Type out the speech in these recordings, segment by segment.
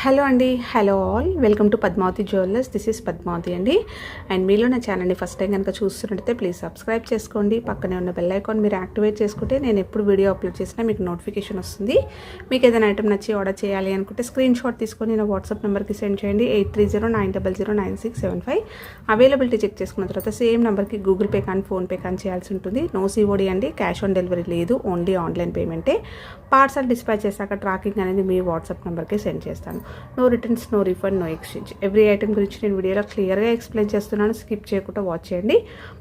Hello అండి, hello all, welcome to Padmavati jewellers. This is Padmavati అండి. And మీలో నా ఛానల్ని ఫస్ట్ టైం కనుక చూస్తున్నట్టయితే ప్లీజ్ సబ్స్క్రైబ్ చేసుకోండి. పక్కనే ఉన్న బెల్ ఐకాన్ మీరు యాక్టివేట్ చేసుకుంటే నేను ఎప్పుడు వీడియో అప్లోడ్ చేసినా మీకు నోటిఫికేషన్ వస్తుంది. మీకు ఏదైనా ఐటమ్ నచ్చి ఆర్డర్ చేయాలి అనుకుంటే స్క్రీన్ షాట్ తీసుకొని నా వాట్సాప్ నెంబర్కి సెండ్ చేయండి. 8309009675. అవైలబిలిటీ చెక్ చేసుకున్న తర్వాత సేమ్ నెంబర్కి గూగుల్ పే కానీ ఫోన్పే కానీ చేయాల్సి ఉంటుంది. నో సిఓడి అండి, క్యాష్ ఆన్ డెలివరీ లేదు, ఓన్లీ ఆన్లైన్ పేమెంటే. పార్సల్ డిస్పాచ్ చేశాక ట్రాకింగ్ అనేది మీ వాట్సాప్ నెంబర్కి సెండ్ చేస్తాను. No returns, no refund, no exchange. Every item గురించి నేను వీడియోలో క్లియర్గా ఎక్స్ప్లెయిన్ చేస్తున్నాను. స్కిప్ చేయకుండా వాచ్ చేయండి.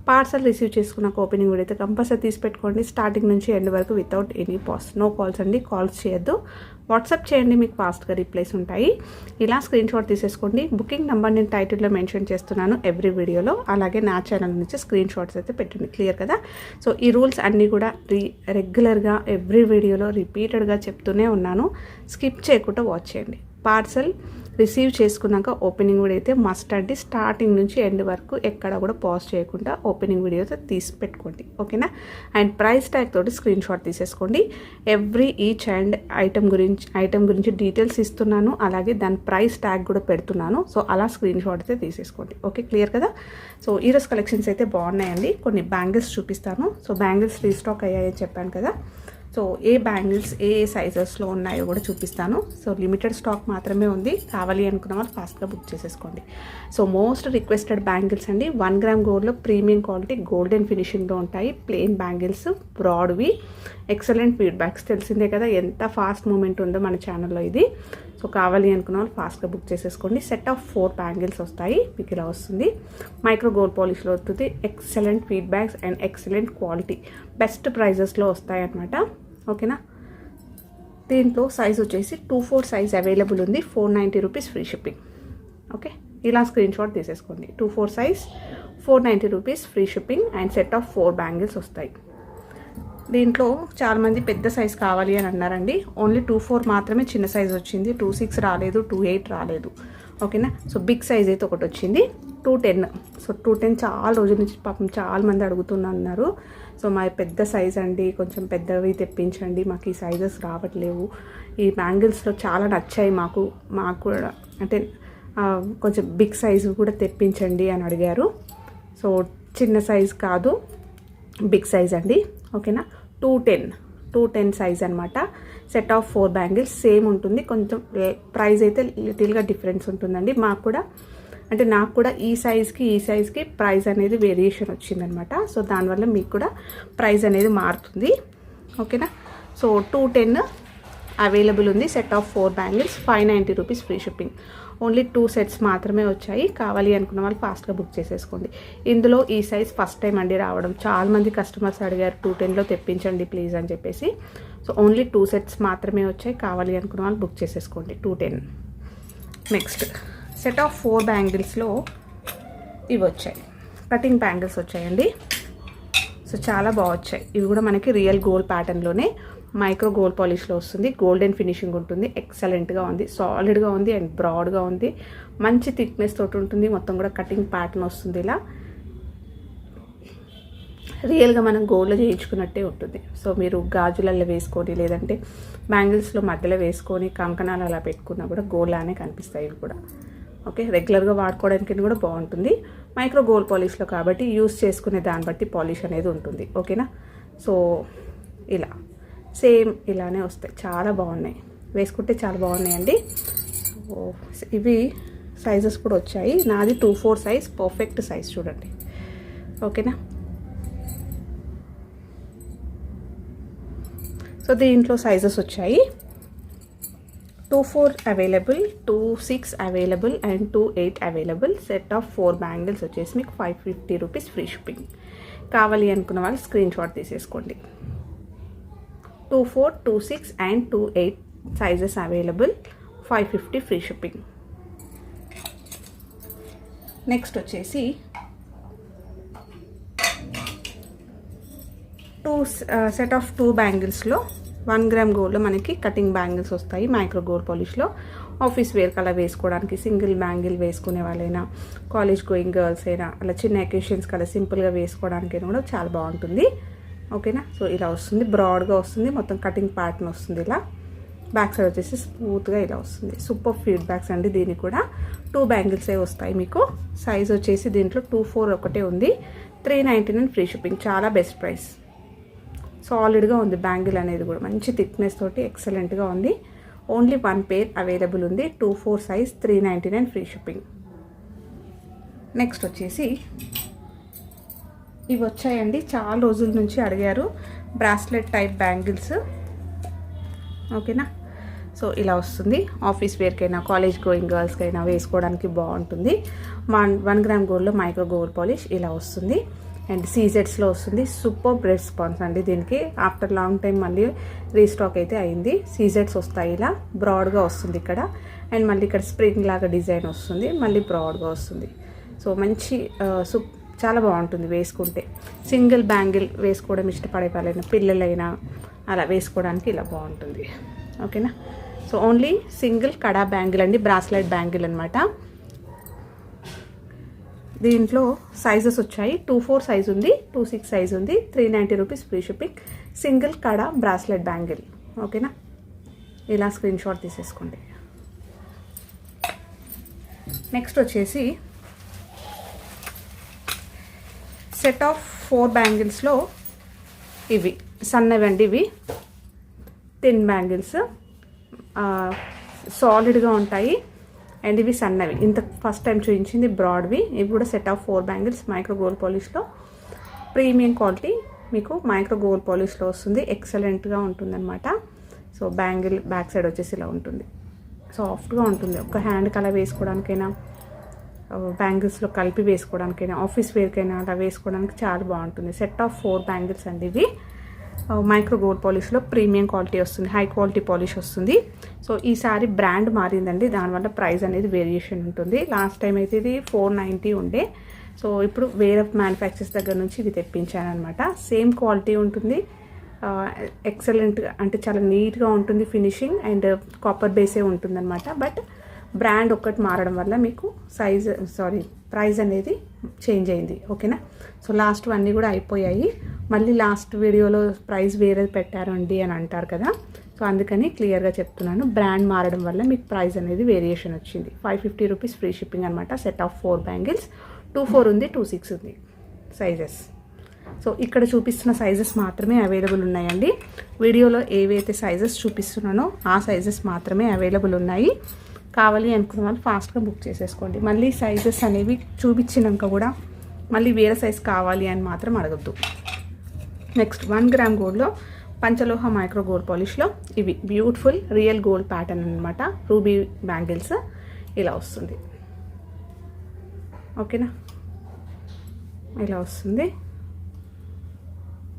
పార్సల్ రిసీవ్ చేసుకున్నాక ఓపెనింగ్ వీడియో అయితే కంపల్సరీ తీసి పెట్టుకోండి. స్టార్టింగ్ నుంచి ఎండ్ వరకు without any pause. No calls అండి, కాల్స్ చేయొద్దు. వాట్సాప్ చేయండి, మీకు ఫాస్ట్గా రిప్లైస్ ఉంటాయి. ఇలా స్క్రీన్ షాట్ తీసేసుకోండి. బుకింగ్ నెంబర్ నేను టైటిల్లో మెన్షన్ చేస్తున్నాను ఎవ్రీ వీడియోలో. అలాగే నా ఛానల్ నుంచి స్క్రీన్ షాట్స్ అయితే పెట్టండి. క్లియర్ కదా? సో ఈ రూల్స్ అన్నీ కూడా రెగ్యులర్గా ఎవ్రీ వీడియోలో రిపీటెడ్గా చెప్తూనే ఉన్నాను. స్కిప్ చేయకుండా వాచ్ చేయండి. పార్సల్ రిసీవ్ చేసుకున్నాక ఓపెనింగ్ వీడియో అయితే మస్ట్ అండి. స్టార్టింగ్ నుంచి ఎండ్ వరకు ఎక్కడ కూడా పాజ్ చేయకుండా ఓపెనింగ్ వీడియోతో తీసి పెట్టుకోండి, ఓకేనా? అండ్ ప్రైస్ ట్యాగ్ తోటి స్క్రీన్ షాట్ తీసేసుకోండి. ఎవ్రీ ఈచ్ అండ్ ఐటమ్ గురించి డీటెయిల్స్ ఇస్తున్నాను. అలాగే దాని ప్రైస్ ట్యాగ్ కూడా పెడుతున్నాను. సో అలా స్క్రీన్ షాట్ అయితే తీసేసుకోండి. ఓకే, క్లియర్ కదా? సో ఈరోజు కలెక్షన్స్ అయితే బాగున్నాయండి. కొన్ని బ్యాంగిల్స్ చూపిస్తాను. సో బ్యాంగిల్స్ రీస్టాక్ అయ్యాయని చెప్పాను కదా. సో ఏ బ్యాంగిల్స్ ఏ సైజెస్లో ఉన్నాయో కూడా చూపిస్తాను. సో లిమిటెడ్ స్టాక్ మాత్రమే ఉంది. కావాలి అనుకున్న వాళ్ళు ఫాస్ట్గా బుక్ చేసేసుకోండి. సో మోస్ట్ రిక్వెస్టెడ్ బ్యాంగిల్స్ అండి. 1 గ్రామ్ గోల్డ్లో ప్రీమియం క్వాలిటీ గోల్డెన్ ఫినిషింగ్లో ఉంటాయి. ప్లెయిన్ బ్యాంగిల్స్, బ్రాడ్వి, ఎక్సలెంట్ ఫీడ్బ్యాక్స్. తెలిసిందే కదా ఎంత ఫాస్ట్ మూమెంట్ ఉందో మన ఛానల్లో ఇది. సో కావాలి అనుకున్న వాళ్ళు ఫాస్ట్గా బుక్ చేసేసుకోండి. సెట్ ఆఫ్ 4 బ్యాంగిల్స్ వస్తాయి. మీకు ఇలా వస్తుంది. మైక్రో గోల్డ్ పాలిష్లో వస్తుంది. Excellent feedbacks and excellent quality, best ప్రైజెస్లో వస్తాయి అన్నమాట. ఓకేనా? దీంట్లో సైజ్ వచ్చేసి 2/4 సైజ్ అవైలబుల్ ఉంది. 490 రూపీస్ ఫ్రీ షిప్పింగ్. ఓకే, ఇలా స్క్రీన్ షాట్ తీసేసుకోండి. 2/4 size, 490 rupees free shipping. And set of 4 bangles వస్తాయి. దీంట్లో చాలామంది పెద్ద సైజ్ కావాలి అని అన్నారండి. ఓన్లీ 2/4 మాత్రమే చిన్న సైజ్ వచ్చింది. 2/6 రాలేదు, 2/8 రాలేదు. ఓకేనా? సో బిగ్ సైజ్ అయితే ఒకటి వచ్చింది, 2/10. సో 2/10 చాలా రోజుల నుంచి పాపం చాలామంది అడుగుతున్నారు. సో మా పెద్ద సైజ్ అండి, కొంచెం పెద్దవి తెప్పించండి, మాకు ఈ సైజెస్ రావట్లేవు. ఈ బ్యాంగిల్స్లో చాలా నచ్చాయి మాకు కూడా, అంటే కొంచెం బిగ్ సైజు కూడా తెప్పించండి అని అడిగారు. సో చిన్న సైజ్ కాదు, బిగ్ సైజ్ అండి. ఓకేనా? 210 సైజ్ అనమాట. సెట్ ఆఫ్ 4 బ్యాంగిల్స్ సేమ్ ఉంటుంది. కొంచెం ప్రైస్ అయితే లిటిల్గా డిఫరెన్స్ ఉంటుందండి. మాకు కూడా, అంటే నాకు కూడా ఈ సైజ్కి ప్రైస్ అనేది వేరియేషన్ వచ్చిందనమాట. సో దానివల్ల మీకు కూడా ప్రైస్ అనేది మారుతుంది. ఓకేనా? సో 210 అవైలబుల్ ఉంది. Set of 4 bangles, 590 rupees free shipping. Only 2 sets మాత్రమే వచ్చాయి. కావాలి అనుకున్న వాళ్ళు ఫాస్ట్గా బుక్ చేసేసుకోండి. ఇందులో ఈ సైజ్ ఫస్ట్ టైం అండి రావడం. చాలామంది కస్టమర్స్ అడిగారు 210లో తెప్పించండి ప్లీజ్ అని చెప్పేసి. సో ఓన్లీ 2 సెట్స్ మాత్రమే వచ్చాయి. కావాలి అనుకున్న వాళ్ళు బుక్ చేసేసుకోండి. 210. నెక్స్ట్ సెట్ ఆఫ్ 4 బ్యాంగిల్స్లో ఇవి వచ్చాయి. కటింగ్ బ్యాంగిల్స్ వచ్చాయండి. సో చాలా బాగా వచ్చాయి. ఇవి కూడా మనకి రియల్ గోల్డ్ ప్యాటర్న్లోనే మైక్రో గోల్డ్ పాలిష్లో వస్తుంది. గోల్డెన్ ఫినిషింగ్ ఉంటుంది. ఎక్సలెంట్గా ఉంది, సాలిడ్గా ఉంది అండ్ బ్రాడ్గా ఉంది. మంచి థిక్నెస్ తోటి ఉంటుంది. మొత్తం కూడా కటింగ్ ప్యాటర్న్ వస్తుంది. ఇలా రియల్గా మనం గోల్డ్లో చేయించుకున్నట్టే ఉంటుంది. సో మీరు గాజులలో వేసుకొని, లేదంటే బ్యాంగిల్స్లో మధ్యలో వేసుకొని కంకణాలు అలా పెట్టుకున్నా కూడా గోల్డ్ లానే కనిపిస్తాయి ఇవి కూడా. ఓకే, రెగ్యులర్గా వాడుకోవడానికి కూడా బాగుంటుంది. మైక్రో గోల్డ్ పాలిష్లో కాబట్టి యూస్ చేసుకునే దాన్ని బట్టి పాలిష్ అనేది ఉంటుంది. ఓకేనా? సో ఇలా సేమ్ ఇలానే వస్తాయి. చాలా బాగున్నాయి, వేసుకుంటే చాలా బాగున్నాయండి. సో ఇవి సైజెస్ కూడా వచ్చాయి. నాది 2/4 సైజ్, పర్ఫెక్ట్ సైజ్ చూడండి. ఓకేనా? సో దీంట్లో సైజెస్ వచ్చాయి. 2/4 available, 2/6 available and 2/8 available. Set of 4 bangles వచ్చేసి మీకు 550 రూపీస్ ఫ్రీ షిప్పింగ్. కావాలి అనుకున్న వాళ్ళు స్క్రీన్ షాట్ తీసేసుకోండి. 2/4, 2/6 and 2/8 sizes available. 550 free shipping. Next వచ్చేసి సెట్ ఆఫ్ 2 బ్యాంగిల్స్లో 1 గ్రామ్ గోల్డ్లో మనకి కటింగ్ బ్యాంగిల్స్ వస్తాయి. మైక్రో గోల్డ్ పాలిష్లో ఆఫీస్ వేర్ కలా వేసుకోవడానికి, సింగిల్ బ్యాంగిల్ వేసుకునే వాళ్ళైనా, కాలేజ్ గోయింగ్ గర్ల్స్ అయినా, అలా చిన్న అకేషన్స్ కలా సింపుల్గా వేసుకోవడానికైనా కూడా చాలా బాగుంటుంది. ఓకేనా? సో ఇలా వస్తుంది, బ్రాడ్గా వస్తుంది, మొత్తం కటింగ్ ప్యాటర్న్ వస్తుంది ఇలా. బ్యాక్ సైడ్ వచ్చేసి స్మూత్గా ఇలా వస్తుంది. సూపర్ ఫీడ్బ్యాక్స్ అండి. దీనికి కూడా 2 బ్యాంగిల్సే వస్తాయి మీకు. సైజ్ వచ్చేసి దీంట్లో 2-4 ఒకటే ఉంది. 399 ఫ్రీ షిప్పింగ్. చాలా బెస్ట్ ప్రైస్. సాలిడ్గా ఉంది బ్యాంగిల్ అనేది కూడా, మంచి థిక్నెస్ తోటి ఎక్సలెంట్గా ఉంది. ఓన్లీ 1 పేర్ అవైలబుల్ ఉంది. 2-4 సైజ్, 399 ఫ్రీ షిప్పింగ్. నెక్స్ట్ వచ్చేసి ఇవి వచ్చాయండి, చాలా రోజుల నుంచి అడిగారు, బ్రాస్లెట్ టైప్ బ్యాంగిల్స్. ఓకేనా. సో ఇలా వస్తుంది. ఆఫీస్ వేర్కైనా కాలేజ్ గోయింగ్ గర్ల్స్కైనా వేసుకోవడానికి బాగుంటుంది. 1 గ్రామ్ గోల్డ్లో మైక్రో గోల్డ్ పాలిష్ ఇలా వస్తుంది. అండ్ సీజెడ్స్లో వస్తుంది. సూపర్ రెస్పాన్స్ అండి దీనికి. ఆఫ్టర్ లాంగ్ టైం మళ్ళీ రీస్టాక్ అయితే అయింది. సీజెడ్స్ వస్తాయి, ఇలా బ్రాడ్గా వస్తుంది ఇక్కడ. అండ్ మళ్ళీ ఇక్కడ స్ప్రింగ్ లాగా డిజైన్ వస్తుంది, మళ్ళీ బ్రాడ్గా వస్తుంది. సో మంచి చాలా బాగుంటుంది వేసుకుంటే. సింగిల్ బ్యాంగిల్ వేసుకోవడం ఇష్టపడే వాళ్ళైనా, పిల్లలైనా అలా వేసుకోవడానికి ఇలా బాగుంటుంది. ఓకేనా. సో ఓన్లీ సింగిల్ కడా బ్యాంగిల్ అండి, బ్రాస్లెట్ బ్యాంగిల్ అనమాట. దీంట్లో సైజెస్ వచ్చాయి. 2-4 సైజ్ ఉంది, 2-6 సైజ్ ఉంది. 390 రూపీస్ ఫ్రీ షిప్పింగ్. సింగిల్ కడా బ్రాస్లెట్ బ్యాంగిల్. ఓకేనా. ఇలా స్క్రీన్ షాట్ తీసేసుకోండి. నెక్స్ట్ వచ్చేసి సెట్ ఆఫ్ 4 బ్యాంగిల్స్లో ఇవి సన్నవి అండి. ఇవి థిన్ బ్యాంగిల్స్, సాలిడ్గా ఉంటాయి. అండ్ ఇవి సన్నవి. ఇంత ఫస్ట్ టైం చూపించింది బ్రాడ్వి. ఇవి కూడా set of 4 bangles micro gold పాలిష్లో. ప్రీమియం క్వాలిటీ మీకు మైక్రో గోల్డ్ పాలిష్లో వస్తుంది. ఎక్సలెంట్గా ఉంటుందన్నమాట. సో బ్యాంగిల్ బ్యాక్ సైడ్ వచ్చేసి ఇలా ఉంటుంది. సాఫ్ట్గా ఉంటుంది. ఒక హ్యాండ్కి అలా వేసుకోవడానికైనా, బ్యాంగిల్స్లో కలిపి వేసుకోవడానికైనా, ఆఫీస్ వేర్కైనా అలా వేసుకోవడానికి చాలా బాగుంటుంది. సెట్ ఆఫ్ 4 బ్యాంగిల్స్ అండి ఇవి. మైక్రో గోల్డ్ పాలిష్లో ప్రీమియం క్వాలిటీ వస్తుంది, హై క్వాలిటీ పాలిష్ వస్తుంది. సో ఈసారి బ్రాండ్ మారిందండి, దానివల్ల ప్రైస్ అనేది వేరియేషన్ ఉంటుంది. లాస్ట్ టైం అయితే ఇది 490 ఉండే. సో ఇప్పుడు వేరే మ్యానుఫ్యాక్చర్స్ దగ్గర నుంచి ఇది తెప్పించాను అనమాట. సేమ్ క్వాలిటీ ఉంటుంది, ఎక్సలెంట్గా అంటే చాలా నీట్గా ఉంటుంది ఫినిషింగ్. అండ్ కాపర్ బేసే ఉంటుందన్నమాట. బట్ బ్రాండ్ ఒక్కటి మారడం వల్ల మీకు ప్రైస్ అనేది చేంజ్ అయింది. ఓకేనా. సో లాస్ట్ అన్నీ కూడా అయిపోయాయి. మళ్ళీ లాస్ట్ వీడియోలో ప్రైస్ వేరేది పెట్టారండి అని అంటారు కదా. సో అందుకని క్లియర్గా చెప్తున్నాను, బ్రాండ్ మారడం వల్ల మీకు ప్రైస్ అనేది వేరియేషన్ వచ్చింది. 550 రూపీస్ ఫ్రీ షిప్పింగ్ అనమాట. Set of 4 bangles. 2-4 ఉంది, 2-6 ఉంది సైజెస్. సో ఇక్కడ చూపిస్తున్న సైజెస్ మాత్రమే అవైలబుల్ ఉన్నాయండి. వీడియోలో ఏవైతే సైజెస్ చూపిస్తున్నానో ఆ సైజెస్ మాత్రమే అవైలబుల్ ఉన్నాయి. కావాలి అనుకున్న వాళ్ళు ఫాస్ట్గా బుక్ చేసేసుకోండి. మళ్ళీ సైజెస్ అనేవి చూపించినాక కూడా మళ్ళీ వేరే సైజ్ కావాలి అని మాత్రం అడగద్దు. నెక్స్ట్ 1 గ్రామ్ గోల్డ్లో పంచలోహ మైక్రో గోల్డ్ పాలిష్లో ఇవి బ్యూటిఫుల్ రియల్ గోల్డ్ ప్యాటర్న్ అనమాట. రూబీ బ్యాంగిల్స్ ఇలా వస్తుంది. ఓకేనా. ఇలా వస్తుంది.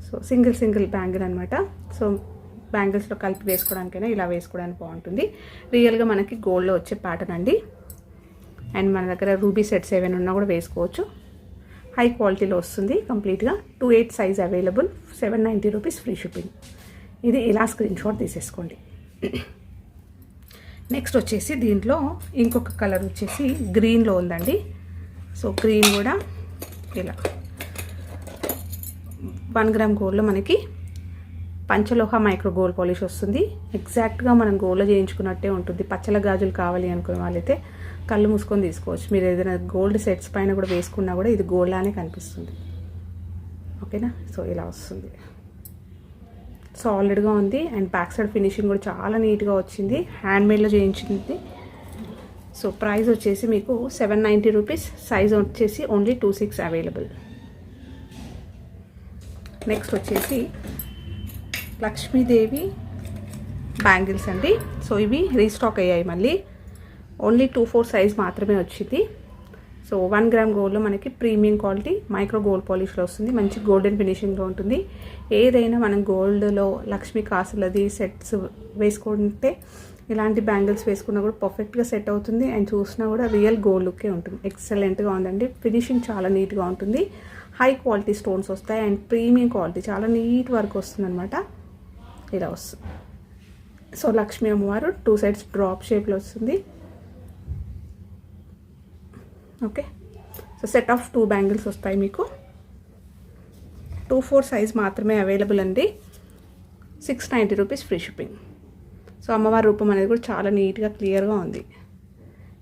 సో సింగిల్ బ్యాంగిల్ అనమాట. సో బ్యాంగిల్స్లో కలిపి వేసుకోవడానికైనా ఇలా వేసుకోవడానికి బాగుంటుంది. రియల్గా మనకి గోల్డ్లో వచ్చే ప్యాటర్న్ అండి. అండ్ మన దగ్గర రూబీ సెట్స్ ఏమైనా ఉన్నా కూడా వేసుకోవచ్చు. హై క్వాలిటీలో వస్తుంది కంప్లీట్గా. 2-8 size available. 790 rupees free shipping. ఇది ఇలా స్క్రీన్ షాట్ తీసేసుకోండి. నెక్స్ట్ వచ్చేసి దీంట్లో ఇంకొక కలర్ వచ్చేసి గ్రీన్లో ఉందండి. సో గ్రీన్ కూడా ఇలా 1 గ్రామ్ గోల్డ్లో మనకి పంచలోహ మైక్రో గోల్డ్ పాలిష్ వస్తుంది. ఎగ్జాక్ట్గా మనం గోల్డ్లో చేయించుకున్నట్టే ఉంటుంది. పచ్చల గాజులు కావాలి అనుకునే వాళ్ళైతే కళ్ళు మూసుకొని తీసుకోవచ్చు. మీరు ఏదైనా గోల్డ్ సెట్స్ పైన కూడా వేసుకున్నా కూడా ఇది గోల్డ్ లానే కనిపిస్తుంది. ఓకేనా. సో ఇలా వస్తుంది. సాలిడ్గా ఉంది. అండ్ బ్యాక్ సైడ్ ఫినిషింగ్ కూడా చాలా నీట్గా వచ్చింది, హ్యాండ్మేడ్లో చేయించింది. సో ప్రైస్ వచ్చేసి మీకు 790 రూపీస్. సైజ్ వచ్చేసి ఓన్లీ 2-6 అవైలబుల్. నెక్స్ట్ వచ్చేసి లక్ష్మీదేవి బ్యాంగిల్స్ అండి. సో ఇవి రీస్టాక్ అయ్యాయి మళ్ళీ. ఓన్లీ 2-4 సైజ్ మాత్రమే వచ్చింది. సో 1 గ్రామ్ గోల్డ్లో మనకి ప్రీమియం క్వాలిటీ మైక్రో గోల్డ్ పాలిష్లో వస్తుంది. మంచి గోల్డెన్ ఫినిషింగ్లో ఉంటుంది. ఏదైనా మనం గోల్డ్లో లక్ష్మీ కాసులది సెట్స్ వేసుకుంటే ఇలాంటి బ్యాంగిల్స్ వేసుకున్నా కూడా పర్ఫెక్ట్గా సెట్ అవుతుంది. అండ్ చూసినా కూడా రియల్ గోల్డ్ లుక్కే ఉంటుంది. ఎక్సలెంట్గా ఉందండి. ఫినిషింగ్ చాలా నీట్గా ఉంటుంది. హై క్వాలిటీ స్టోన్స్ వస్తాయి. అండ్ ప్రీమియం క్వాలిటీ చాలా నీట్ వర్క్ వస్తుంది అనమాట. ఇలా వస్తుంది. సో లక్ష్మీ అమ్మవారు 2 సైడ్స్ డ్రాప్ షేప్లో వస్తుంది. Okay. So set of 2 bangles వస్తాయి మీకు. 2-4 సైజ్ మాత్రమే అవైలబుల్ అండి. 690 రూపీస్ ఫ్రీ షిప్పింగ్. సో అమ్మవారి రూపం అనేది కూడా చాలా నీట్గా క్లియర్గా ఉంది.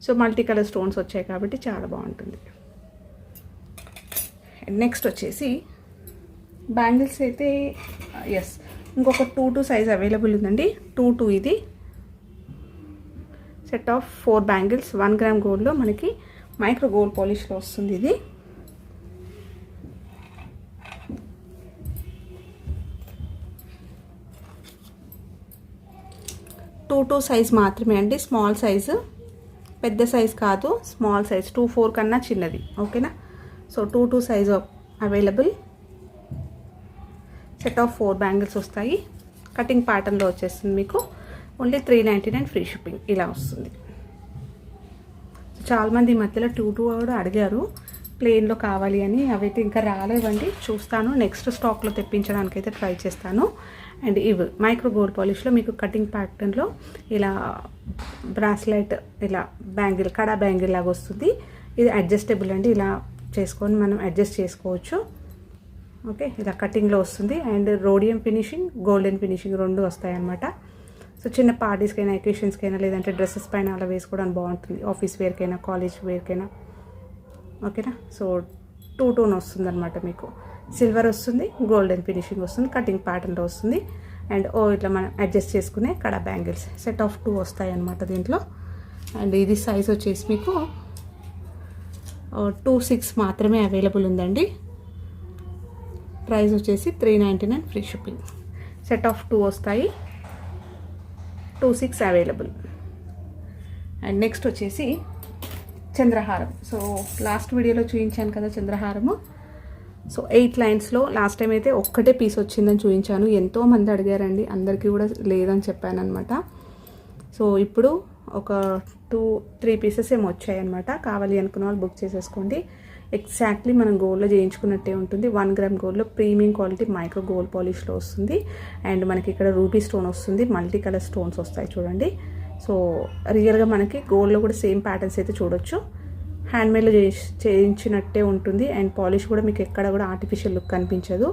సో మల్టీ కలర్ స్టోన్స్ వచ్చాయి కాబట్టి చాలా బాగుంటుంది. నెక్స్ట్ వచ్చేసి బ్యాంగిల్స్ అయితే ఎస్ ఇంకొక 2 సైజ్ అవైలబుల్ ఉందండి. 2 ఇది సెట్ ఆఫ్ 4 బ్యాంగిల్స్ 1 గ్రామ్ గోల్డ్లో మనకి మైక్రో గోల్డ్ పాలిష్లో వస్తుంది. ఇది 2 సైజ్ మాత్రమే అండి, స్మాల్ సైజు, పెద్ద సైజ్ కాదు, స్మాల్ సైజ్ 2-4 కన్నా చిన్నది. ఓకేనా. So 2 size available. Set of 4 bangles వస్తాయి. కటింగ్ ప్యాటర్న్లో వచ్చేస్తుంది మీకు. ఓన్లీ 399 ఫ్రీ షిప్పింగ్ ఇలా వస్తుంది. చాలామంది ఈ మధ్యలో 2 కూడా అడిగారు ప్లెయిన్లో కావాలి అని. అవైతే ఇంకా రాలేవండి, చూస్తాను. నెక్స్ట్ స్టాక్లో తెప్పించడానికి అయితే ట్రై చేస్తాను. అండ్ ఇవి మైక్రో గోల్డ్ పాలిష్లో మీకు కటింగ్ ప్యాటర్న్లో ఇలా బ్రాస్లెట్, ఇలా బ్యాంగిల్, కడా బ్యాంగిల్ లాగా వస్తుంది. ఇది అడ్జస్టబుల్ అండి, ఇలా చేసుకొని మనం అడ్జస్ట్ చేసుకోవచ్చు. ఓకే, ఇలా కటింగ్లో వస్తుంది. And rhodium finishing, golden finishing 2 వస్తాయి అన్నమాట. సో చిన్న పార్టీస్కైనా, అకేషన్స్కైనా, లేదంటే డ్రెస్సెస్ పైన అలా వేసుకోవడానికి బాగుంటుంది. ఆఫీస్ వేర్కైనా, కాలేజ్ వేర్కైనా. ఓకేనా. సో 2 టోన్ వస్తుంది అనమాట మీకు. సిల్వర్ వస్తుంది, గోల్డెన్ ఫినిషింగ్ వస్తుంది, కటింగ్ ప్యాటర్న్లో వస్తుంది. అండ్ ఇట్లా మనం అడ్జస్ట్ చేసుకునే కడా బ్యాంగిల్స్ సెట్ ఆఫ్ 2 వస్తాయి అన్నమాట దీంట్లో. అండ్ ఇది సైజ్ వచ్చేసి మీకు 2-6 మాత్రమే అవైలబుల్ ఉందండి. ప్రైస్ వచ్చేసి 399 ఫ్రీ షిప్పింగ్. సెట్ ఆఫ్ 2 వస్తాయి, 2-6 అవైలబుల్. అండ్ నెక్స్ట్ వచ్చేసి చంద్రహారం. సో లాస్ట్ వీడియోలో చూపించాను కదా చంద్రహారము. సో 8 లైన్స్లో లాస్ట్ టైం అయితే ఒక్కటే పీస్ వచ్చిందని చూపించాను. ఎంతోమంది అడిగారండి, అందరికీ కూడా లేదని చెప్పాను అనమాట. సో ఇప్పుడు ఒక 2-3 పీసెస్ ఏమో వచ్చాయన్నమాట. కావాలి అనుకున్న వాళ్ళు బుక్ చేసేసుకోండి. ఎగ్జాక్ట్లీ మనం గోల్డ్లో చేయించుకున్నట్టే ఉంటుంది. 1 గ్రామ్ గోల్డ్లో ప్రీమియం క్వాలిటీ మైక్రో గోల్డ్ పాలిష్లో వస్తుంది. అండ్ మనకి ఇక్కడ రూబీ స్టోన్ వస్తుంది, మల్టీ కలర్ స్టోన్స్ వస్తాయి చూడండి. సో రియల్గా మనకి గోల్డ్లో కూడా సేమ్ ప్యాటర్న్స్ అయితే చూడొచ్చు. హ్యాండ్మేడ్లో చేయించినట్టే ఉంటుంది. అండ్ పాలిష్ కూడా మీకు ఎక్కడ కూడా ఆర్టిఫిషియల్ లుక్ కనిపించదు.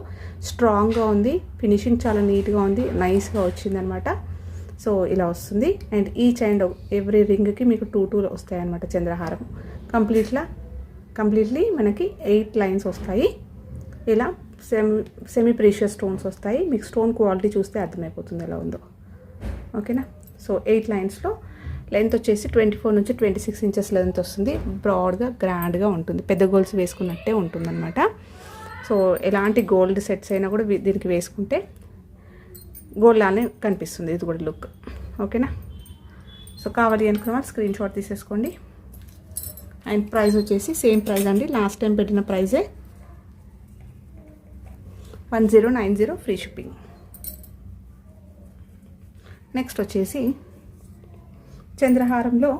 స్ట్రాంగ్గా ఉంది, ఫినిషింగ్ చాలా నీట్గా ఉంది, నైస్గా వచ్చిందనమాట. సో ఇలా వస్తుంది. అండ్ ఈచ్ అండ్ ఎవ్రీ రింగ్కి మీకు 2 వస్తాయి అనమాట. చంద్రహారం కంప్లీట్లీ మనకి 8 లైన్స్ వస్తాయి. ఇలా సెమీ ప్రీషియస్ స్టోన్స్ వస్తాయి. మీకు స్టోన్ క్వాలిటీ చూస్తే అర్థమైపోతుంది ఎలా ఉందో. ఓకేనా. సో 8 లైన్స్లో లెంత్ వచ్చేసి 24 నుంచి 26 ఇంచెస్ లెంత్ వస్తుంది. బ్రాడ్గా, గ్రాండ్గా ఉంటుంది. పెద్ద గోల్డ్స్ వేసుకున్నట్టే ఉంటుంది అనమాట. సో ఎలాంటి గోల్డ్ సెట్స్ అయినా కూడా దీనికి వేసుకుంటే గోల్డ్ లానే కనిపిస్తుంది ఇది కూడా లుక్. ఓకేనా. సో కావాలి అనుకున్న వాళ్ళు స్క్రీన్ షాట్ తీసేసుకోండి. అండ్ ప్రైస్ వచ్చేసి సేమ్ ప్రైస్ అండి, లాస్ట్ టైం పెట్టిన ప్రైజే 1090 ఫ్రీ షిప్పింగ్. నెక్స్ట్ వచ్చేసి చంద్రహారంలో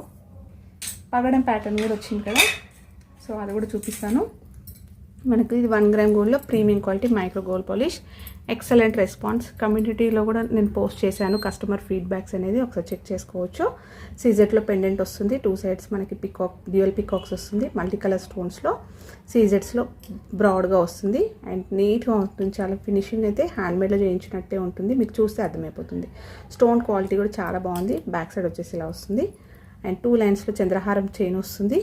పగడం ప్యాటర్న్ కూడా వచ్చింది కదా. సో అది కూడా చూపిస్తాను. మనకు ఇది 1 గ్రామ్ గోల్డ్లో premium quality micro gold polish. Excellent response. కమ్యూనిటీలో కూడా నేను పోస్ట్ చేశాను కస్టమర్ ఫీడ్బ్యాక్స్ అనేది, ఒకసారి చెక్ చేసుకోవచ్చు. సీజెట్లో పెండెంట్ వస్తుంది, 2 సైడ్స్ మనకి డ్యూయల్ పికాక్స్ వస్తుంది, మల్టీ కలర్ స్టోన్స్లో. సీజెట్స్లో బ్రాడ్గా వస్తుంది అండ్ నీట్గా ఉంటుంది. చాలా ఫినిషింగ్ అయితే హ్యాండ్మేడ్లో చేయించినట్టే ఉంటుంది, మీకు చూస్తే అర్థమైపోతుంది. స్టోన్ క్వాలిటీ కూడా చాలా బాగుంది. బ్యాక్ సైడ్ వచ్చేసి ఇలా వస్తుంది. అండ్ 2 లైన్స్లో చంద్రహారం చైన్ వస్తుంది.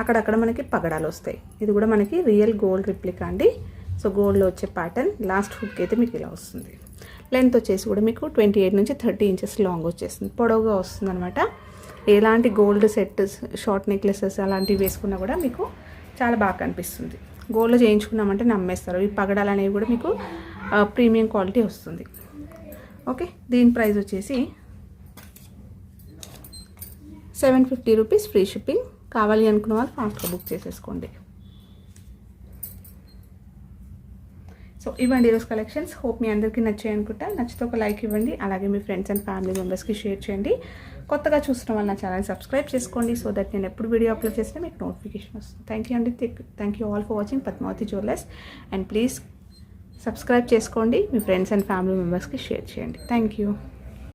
అక్కడక్కడ మనకి పగడాలు వస్తాయి. ఇది కూడా మనకి రియల్ గోల్డ్ రిప్లికా అండి. సో గోల్డ్లో వచ్చే ప్యాటర్న్. లాస్ట్ హుక్ అయితే మీకు ఇలా వస్తుంది. లెంత్ వచ్చేసి కూడా మీకు 28 నుంచి 30 ఇంచెస్ లాంగ్ వచ్చేస్తుంది, పొడవుగా వస్తుంది అనమాట. ఎలాంటి గోల్డ్ సెట్, షార్ట్ నెక్లెసెస్ అలాంటివి వేసుకున్నా కూడా మీకు చాలా బాగా కనిపిస్తుంది. గోల్డ్లో చేయించుకున్నామంటే నమ్మేస్తారు. ఈ పగడాలు అనేవి కూడా మీకు ప్రీమియం క్వాలిటీ వస్తుంది. ఓకే, దీని ప్రైస్ వచ్చేసి 750 రూపీస్ ఫ్రీ షిప్పింగ్. కావాలి అనుకున్న వాళ్ళు ఫాస్ట్గా బుక్ చేసేసుకోండి. సో ఇవ్వండి ఈరోజు కలెక్షన్స్. హోప్ మీ అందరికీ నచ్చాయి అనుకుంటా. నచ్చితే ఒక లైక్ ఇవ్వండి, అలాగే మీ ఫ్రెండ్స్ అండ్ ఫ్యామిలీ మెంబర్స్కి షేర్ చేయండి. కొత్తగా చూస్తున్న వాళ్ళు నా ఛానల్ సబ్స్క్రైబ్ చేసుకోండి, సో దట్ నేను ఎప్పుడు వీడియో అప్లోడ్ చేసినా మీకు నోటిఫికేషన్ వస్తుంది. థ్యాంక్ యూ అండి. Thank you all for watching Padmavati jewellers. And please subscribe చేసుకోండి, మీ ఫ్రెండ్స్ అండ్ ఫ్యామిలీ మెంబర్స్కి షేర్ చేయండి. Thank you.